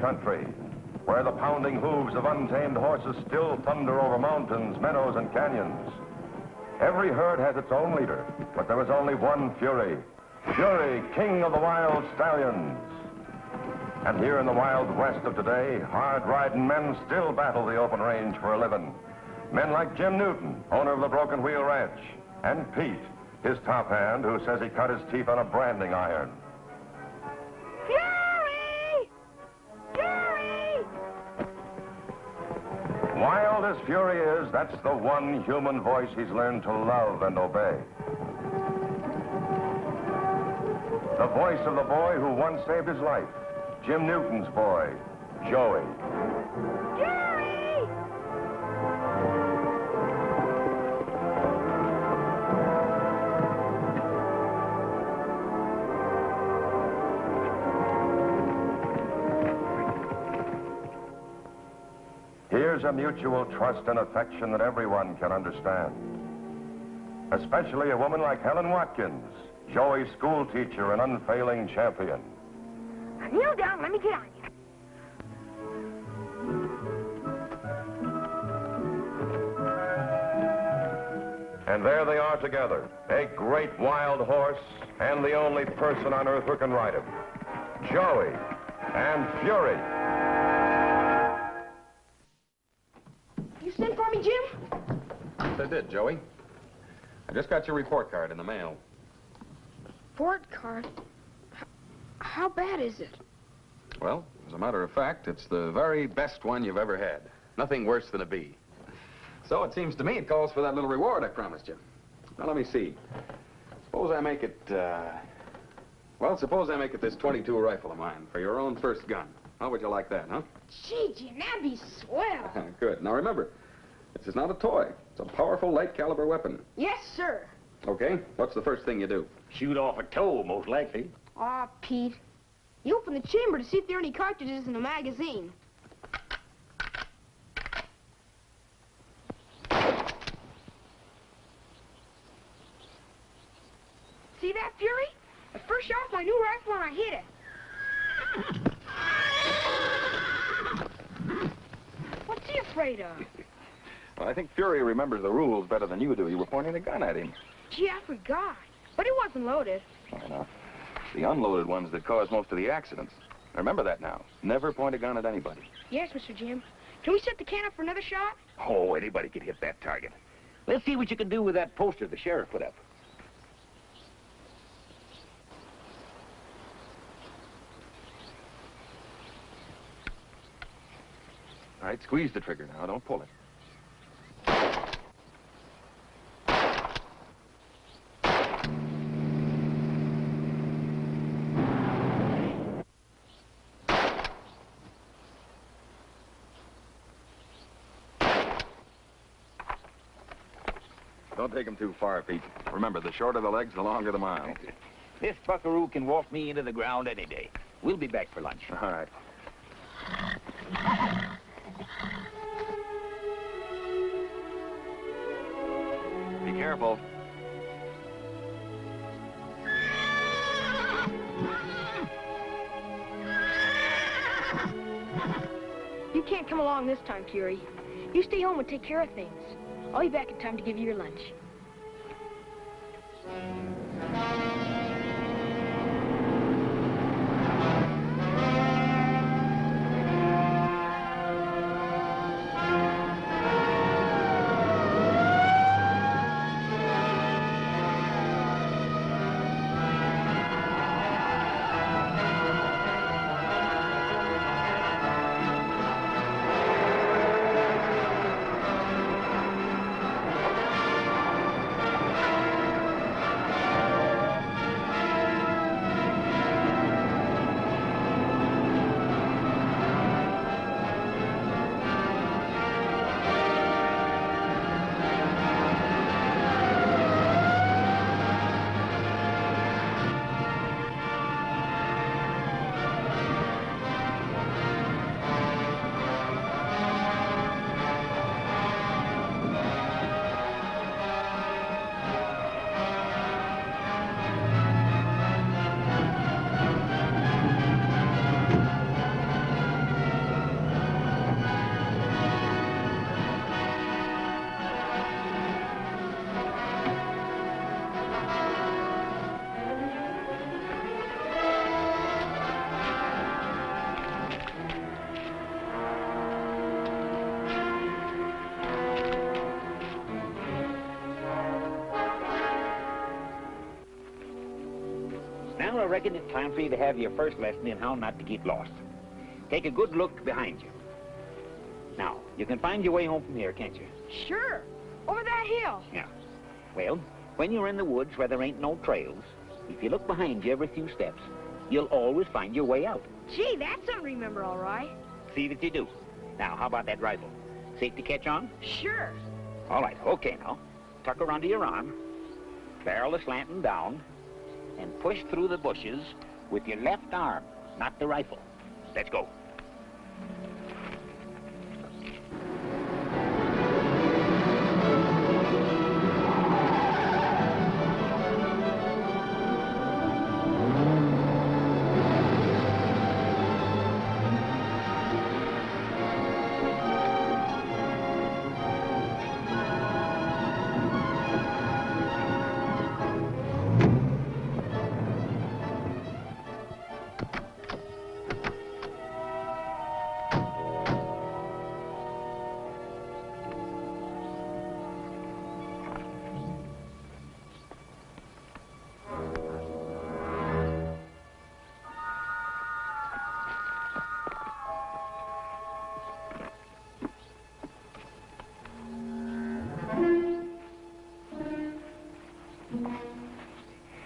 country, where the pounding hooves of untamed horses still thunder over mountains, meadows, and canyons. Every herd has its own leader, but there is only one Fury. Fury, king of the wild stallions. And here in the wild west of today, hard-riding men still battle the open range for a living. Men like Jim Newton, owner of the Broken Wheel Ranch, and Pete, his top hand, who says he cut his teeth on a branding iron. Fury! Fury! Wild as Fury is, that's the one human voice he's learned to love and obey. The voice of the boy who once saved his life. Jim Newton's boy, Joey. Fury! Here's a mutual trust and affection that everyone can understand. Especially a woman like Helen Watkins, Joey's school teacher and unfailing champion. Now kneel down, let me get on you. And there they are together, a great wild horse and the only person on earth who can ride him. Joey and Fury. You sent for me, Jim? Yes, I did, Joey. I just got your report card in the mail. Report card? How bad is it? Well, as a matter of fact, it's the very best one you've ever had. Nothing worse than a B. So it seems to me it calls for that little reward I promised you. Now, let me see. Suppose I make it, well, suppose I make it this .22 rifle of mine for your own first gun. How would you like that, huh? Gee, Jim, that'd be swell. Good. Now, remember, this is not a toy. It's a powerful, light-caliber weapon. Yes, sir. Okay, what's the first thing you do? Shoot off a toe, most likely. Aw, Pete. You open the chamber to see if there are any cartridges in the magazine. See that, Fury? The first shot of my new rifle and I hit it. What's he afraid of? Well, I think Fury remembers the rules better than you do. You were pointing a gun at him. Gee, I forgot. But it wasn't loaded. I know. The unloaded ones that cause most of the accidents. Remember that now. Never point a gun at anybody. Yes, Mr. Jim. Can we set the can up for another shot? Oh, anybody could hit that target. Let's see what you can do with that poster the sheriff put up. All right, squeeze the trigger now. Don't pull it. Don't take him too far, Pete. Remember, the shorter the legs, the longer the mile. This buckaroo can walk me into the ground any day. We'll be back for lunch. All right. Be careful. You can't come along this time, Fury. You stay home and take care of things. I'll be back in time to give you your lunch. I reckon it's time for you to have your first lesson in how not to get lost. Take a good look behind you. Now, you can find your way home from here, can't you? Sure. Over that hill. Yeah. Well, when you're in the woods where there ain't no trails, if you look behind you every few steps, you'll always find your way out. Gee, that's something to remember, all right. See that you do. Now, how about that rifle? Safe to catch on? Sure. All right, okay now. Tuck her under your arm, barrel is slanting down, and push through the bushes with your left arm, not the rifle. Let's go.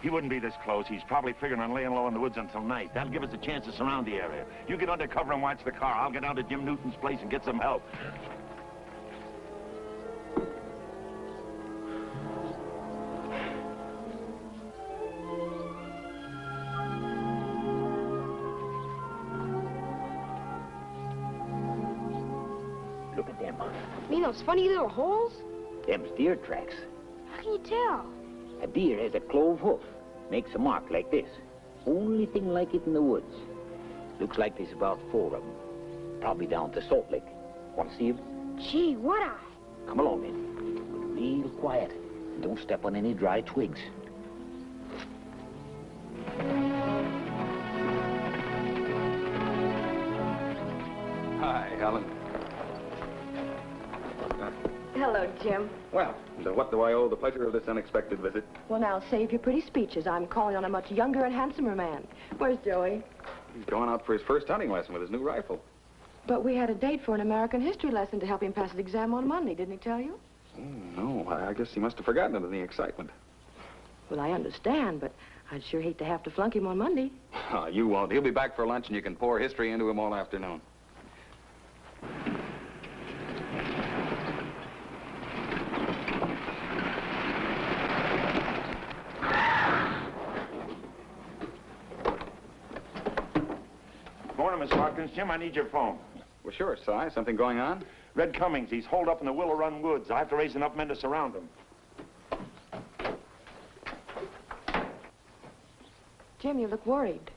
He wouldn't be this close. He's probably figuring on laying low in the woods until night. That'll give us a chance to surround the area. You get under cover and watch the car. I'll get down to Jim Newton's place and get some help. Look at them. Mean those funny little holes? Them's deer tracks. How can you tell? A deer has a clove hoof. Makes a mark like this. Only thing like it in the woods. Looks like there's about 4 of them. Probably down to Salt Lake. Want to see them? Gee, what I? Come along, then. But real quiet. And don't step on any dry twigs. Hi, Helen. Hello, Jim. Well, to what do I owe the pleasure of this unexpected visit? Well, now, save your pretty speeches. I'm calling on a much younger and handsomer man. Where's Joey? He's going out for his first hunting lesson with his new rifle. But we had a date for an American history lesson to help him pass his exam on Monday, didn't he tell you? Oh, no, I guess he must have forgotten it in the excitement. Well, I understand, but I'd sure hate to have to flunk him on Monday. Oh, you won't. He'll be back for lunch and you can pour history into him all afternoon. Morning, Miss Hawkins. Jim, I need your phone. Well, sure, Si. Something going on? Red Cummings, he's holed up in the Willow Run Woods. I have to raise enough men to surround him. Jim, you look worried.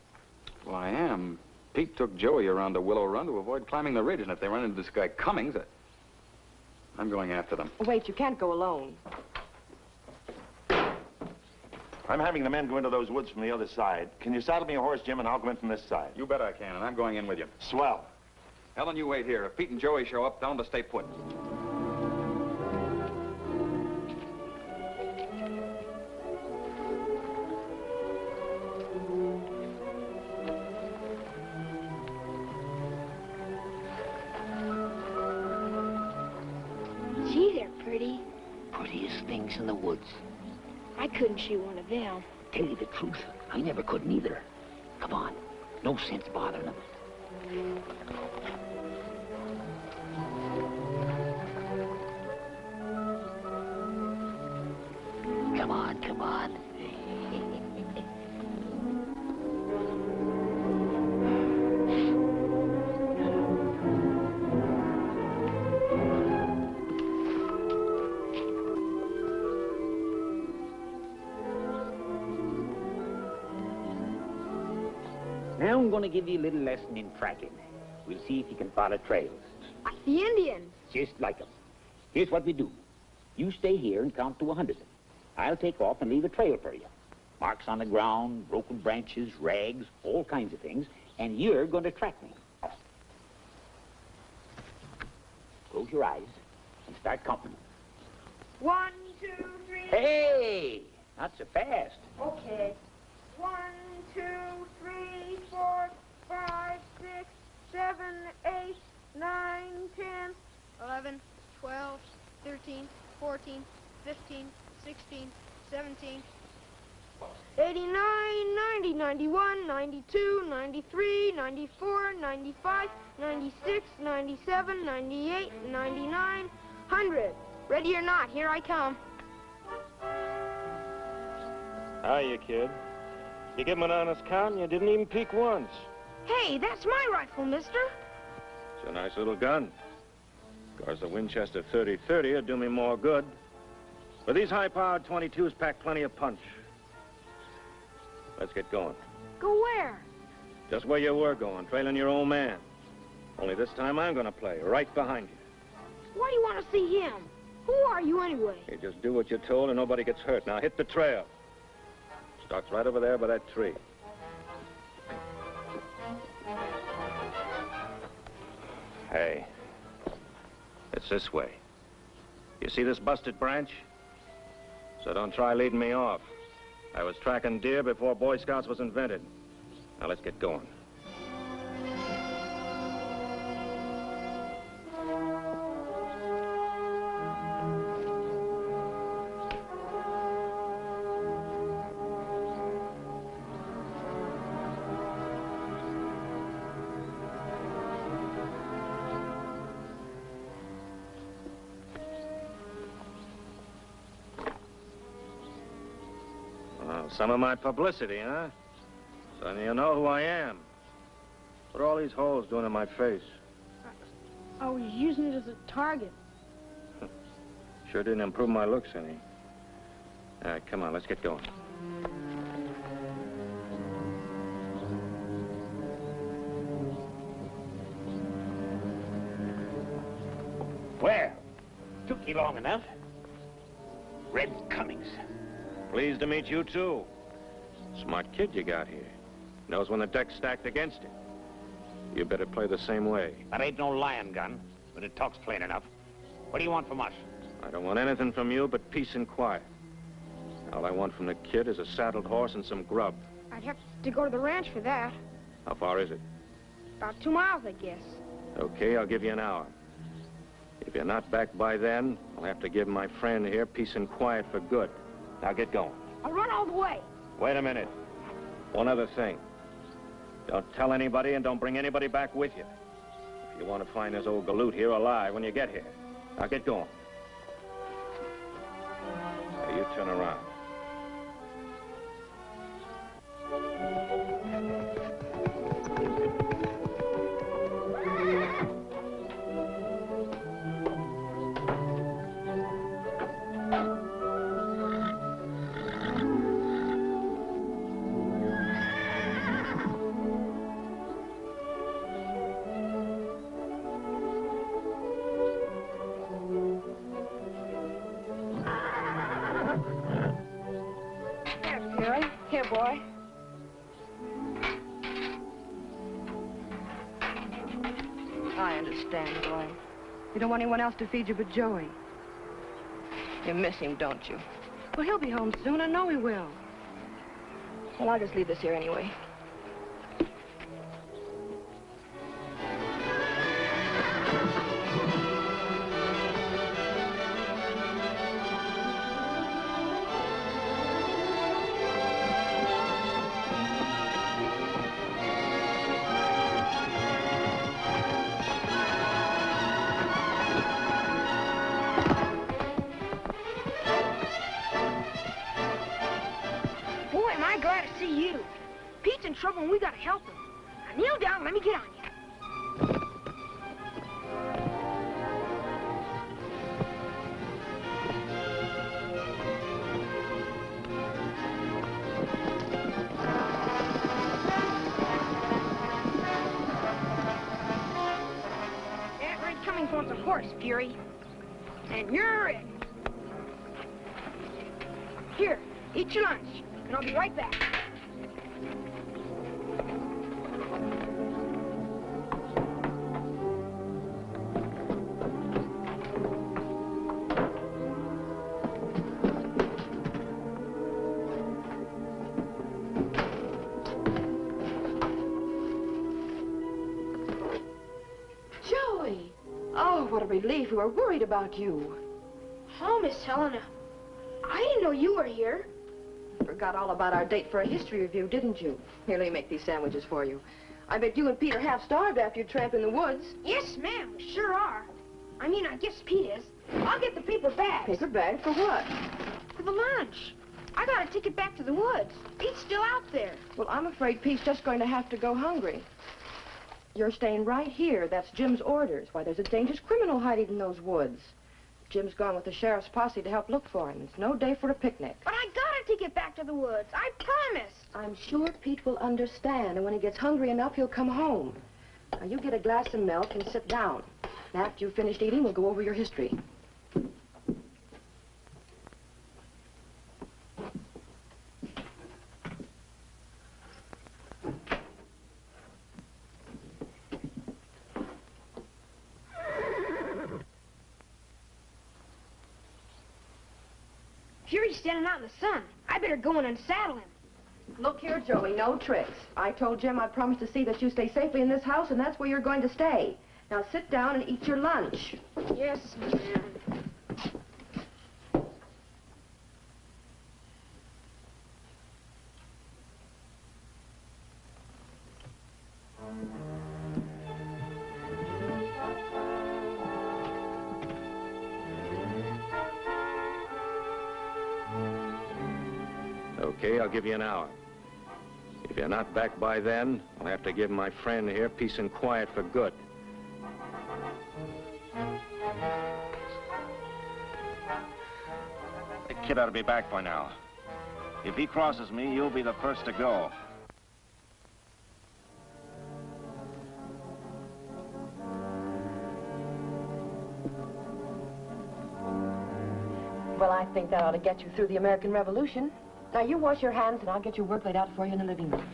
Well, I am. Pete took Joey around the Willow Run to avoid climbing the ridge, and if they run into this guy Cummings, I'm going after them. Wait, you can't go alone. I'm having the men go into those woods from the other side. Can you saddle me a horse, Jim, and I'll go in from this side? You bet I can, and I'm going in with you. Swell. Helen, you wait here. If Pete and Joey show up, tell them to stay put. Gee, they're pretty. Prettiest things in the woods. I couldn't shoot one of them. Tell you the truth, I never could neither. Come on. No sense bothering them. Come on, come on. Now I'm going to give you a little lesson in tracking. We'll see if you can follow trails. Like the Indians. Just like them. Here's what we do. You stay here and count to 100. I'll take off and leave a trail for you. Marks on the ground, broken branches, rags, all kinds of things. And you're going to track me. Close your eyes and start counting. 1, 2, 3. Hey! Not so fast. Okay. 1, 2, 3, 4, 5, 6, 7, 8, 9, 10, 11, 12, 13, 14, 15, 16, 17, 89, 90, 91, 92, 93, 94, 95, 96, 97, 98, 99, 100. Ready or not, here I come. Hiya, kid. You give him an honest count and you didn't even peek once. Hey, that's my rifle, mister. It's a nice little gun. Of course, the Winchester 30-30 would do me more good. But these high-powered 22s pack plenty of punch. Let's get going. Go where? Just where you were going, trailing your old man. Only this time I'm gonna play, right behind you. Why do you want to see him? Who are you anyway? You just do what you're told and nobody gets hurt. Now hit the trail. Starts right over there by that tree. Hey, it's this way. You see this busted branch? So don't try leading me off. I was tracking deer before Boy Scouts was invented. Now let's get going. Some of my publicity, huh? So you know who I am. What are all these holes doing in my face? I was using it as a target. Sure didn't improve my looks any. All right, come on, let's get going. Well, took you long enough. Red Cummings. Pleased to meet you, too. Smart kid you got here. Knows when the deck's stacked against him. You better play the same way. That ain't no lion gun, but it talks plain enough. What do you want from us? I don't want anything from you but peace and quiet. All I want from the kid is a saddled horse and some grub. I'd have to go to the ranch for that. How far is it? About 2 miles, I guess. Okay, I'll give you an hour. If you're not back by then, I'll have to give my friend here peace and quiet for good. Now get going. I'll run all the way. Wait a minute. One other thing. Don't tell anybody and don't bring anybody back with you. If you want to find this old galoot here alive when you get here. Now get going. Now you turn around. Here, boy. I understand, boy. You don't want anyone else to feed you but Joey. You miss him, don't you? Well, he'll be home soon. I know he will. Well, I'll just leave this here anyway. Pete's in trouble and we gotta help him. Now kneel down and let me get on you. That Red Cummings wants a horse, Fury. And you're it. Here, eat your lunch, and I'll be right back. relief. We were worried about you. Oh, Miss Helena, I didn't know you were here. Forgot all about our date for a history review, didn't you? Here, let me make these sandwiches for you. I bet you and Pete are half-starved after your tramp in the woods. Yes, ma'am, we sure are. I mean, I guess Pete is. I'll get the paper bags. Paper bag for what? For the lunch. I got a ticket back to the woods. Pete's still out there. Well, I'm afraid Pete's just going to have to go hungry. You're staying right here. That's Jim's orders. Why, there's a dangerous criminal hiding in those woods. Jim's gone with the sheriff's posse to help look for him. It's no day for a picnic. But I got a ticket back to the woods. I promised. I'm sure Pete will understand, and when he gets hungry enough, he'll come home. Now, you get a glass of milk and sit down. And after you've finished eating, we'll go over your history. Fury's standing out in the sun. I better go and unsaddle him. Look here, Joey, no tricks. I told Jim I promised to see that you stay safely in this house, and that's where you're going to stay. Now sit down and eat your lunch. Yes, ma'am. Okay, I'll give you an hour. If you're not back by then, I'll have to give my friend here peace and quiet for good. The kid ought to be back by now. If he crosses me, you'll be the first to go. Well, I think that ought to get you through the American Revolution. Now, you wash your hands, and I'll get your work laid out for you in the living room.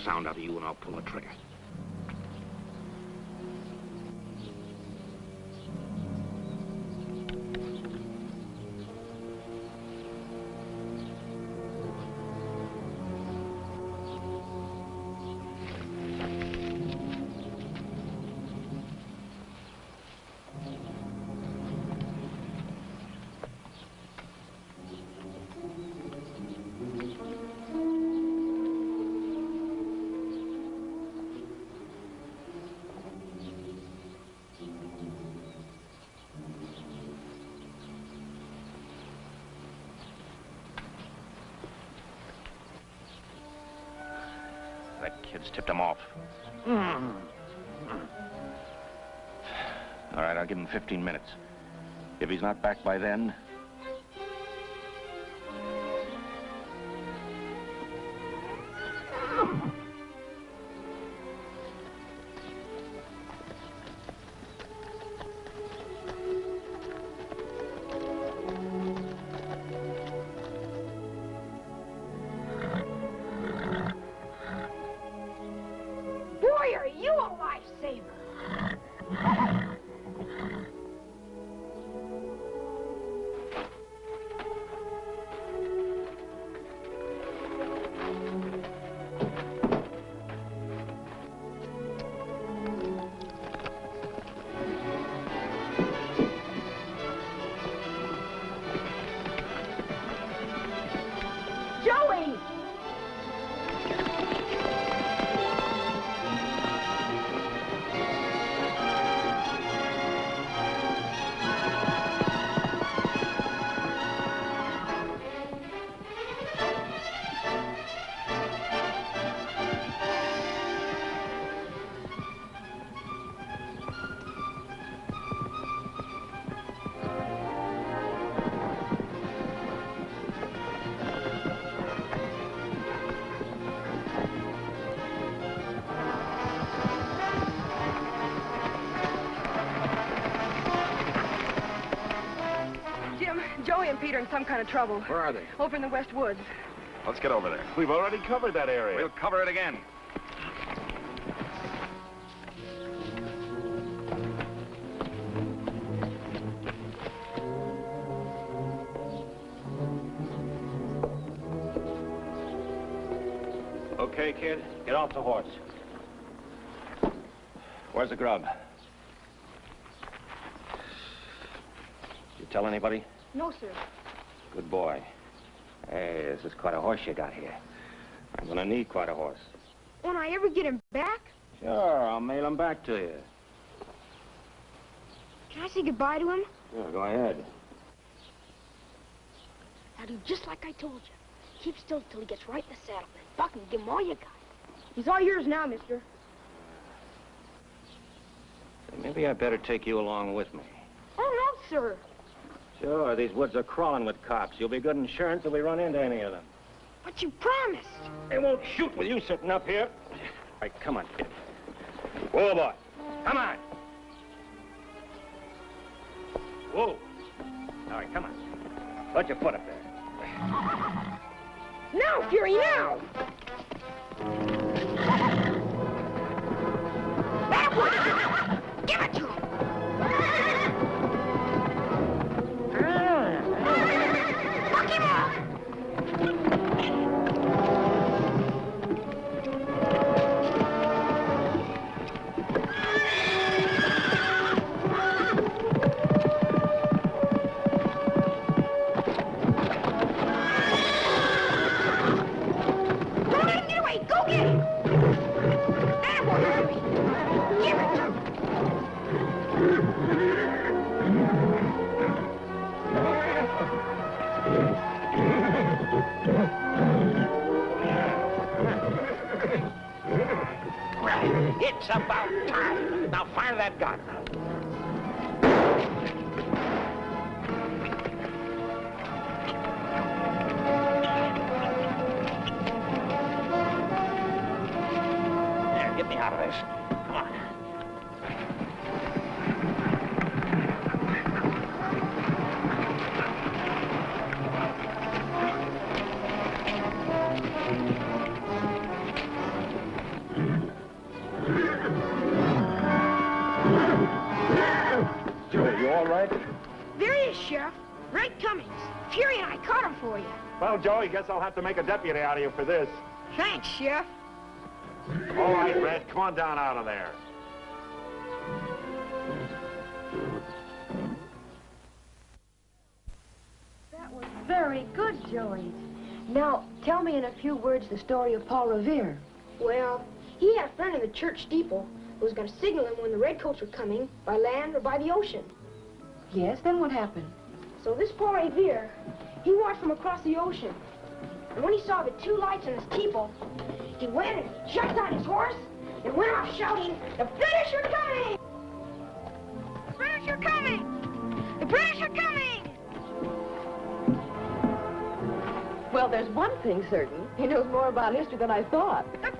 Sound out of you and I'll pull the trigger. That kid's tipped him off. All right, I'll give him 15 minutes. If he's not back by then... Boy, are you a lifesaver. Joey! Pete are in some kind of trouble. Where are they? Over in the West Woods. Let's get over there. We've already covered that area. We'll cover it again. Okay, kid, get off the horse. Where's the grub? You tell anybody? No, sir. Good boy. Hey, this is quite a horse you got here. I'm gonna need quite a horse. Won't I ever get him back? Sure, I'll mail him back to you. Can I say goodbye to him? Sure, go ahead. Now do just like I told you. Keep still till he gets right in the saddle. Then buck and give him all you got. He's all yours now, mister. Maybe I better take you along with me. Oh, no, sir. Sure, these woods are crawling with cops. You'll be good insurance if we run into any of them. But you promised. They won't shoot with you sitting up here. All right, come on, kid. Whoa, boy. Come on. Whoa. All right, come on. Put your foot up there. Now, Fury, now! That one! Give it to him! Fuck him up! Go get him! That one, Fury! Give it to him! It's about time. Now fire that gun. There, get me out of this. Come on. You all right? There he is, Sheriff. Red Cummings. Fury and I caught him for you. Well, Joey, guess I'll have to make a deputy out of you for this. Thanks, Sheriff. All right, Red, come on down out of there. That was very good, Joey. Now, tell me in a few words the story of Paul Revere. Well, he had a friend in the church steeple who was going to signal him when the redcoats were coming, by land or by the ocean. Yes, then what happened? So this Paul Revere, he watched from across the ocean. And when he saw the two lights in his steeple, he went and he jumped on his horse and went off shouting, "The British are coming! The British are coming! The British are coming!" Well, there's one thing certain. He knows more about history than I thought. The